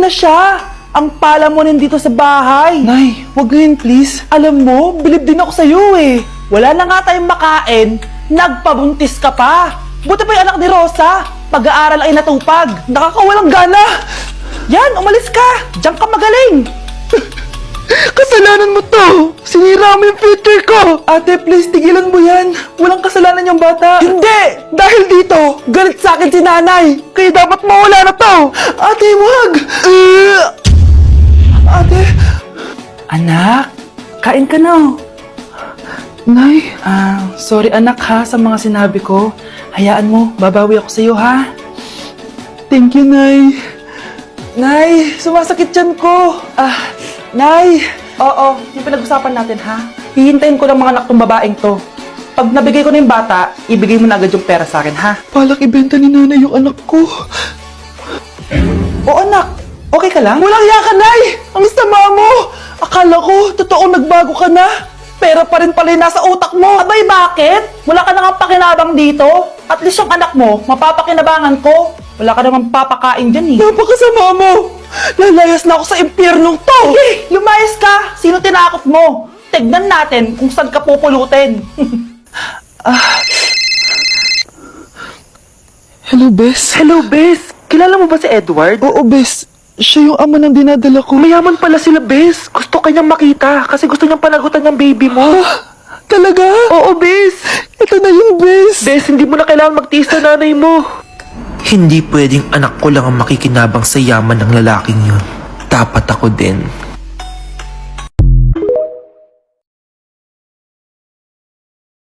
na siya. Ang pala mo nandito sa bahay. Nay, wag ngayon please. Alam mo, bilib din ako sa'yo eh. Wala na nga tayong makain, nagpabuntis ka pa. Buti pa yung anak ni Rosa, pag-aaral ay natupag. Nakakawalang gana. Yan, umalis ka. Diyan ka magaling. Kasalanan mo to! Sinira mo yung future ko! Ate, please, tigilan mo yan! Walang kasalanan yung bata! Hindi! Dahil dito, galit sa akin si nanay! Kaya dapat mawala na to! Ate, wag! Ate! Anak, kain ka na. Nay? Sorry anak ha sa mga sinabi ko. Hayaan mo, babawi ako sa'yo ha. Thank you, Nay. Nay, sumasakit yan ko. Nay! Oo, yung pinag-usapan natin ha. Hihintayin ko ng mga anak tong babaeng to. Pag nabigay ko na yung bata, ibigay mo na agad yung pera sa akin ha. Palak ibenta ni nanay yung anak ko. O anak, okay ka lang? Walang hiya ka, Nay! Ang sama mo! Akala ko, totoong nagbago ka na. Pera pa rin pala yung nasa utak mo. Abay, bakit? Wala ka nang pakinabang dito. At least yung anak mo, mapapakinabangan ko. Wala ka namang papakain dyan eh. Napakasama mo! Lalayas na ako sa impyernong to! Sige, lumayas ka! Sino tinakot mo? Tignan natin kung saan ka pupulutin. Hello, Bes. Hello, Bes. Kilala mo ba si Edward? Oo, Bes. Siya yung ama ng dinadala ko. Mayaman pala sila, Bes. Gusto kanyang makita kasi gusto niyang panagutan yung baby mo. Talaga? Oo, Bes. Ito na yung Bes. Bes, hindi mo na kailangan magtiis na nanay mo. Hindi pwedeng anak ko lang ang makikinabang sa yaman ng lalaking yun. Dapat ako din.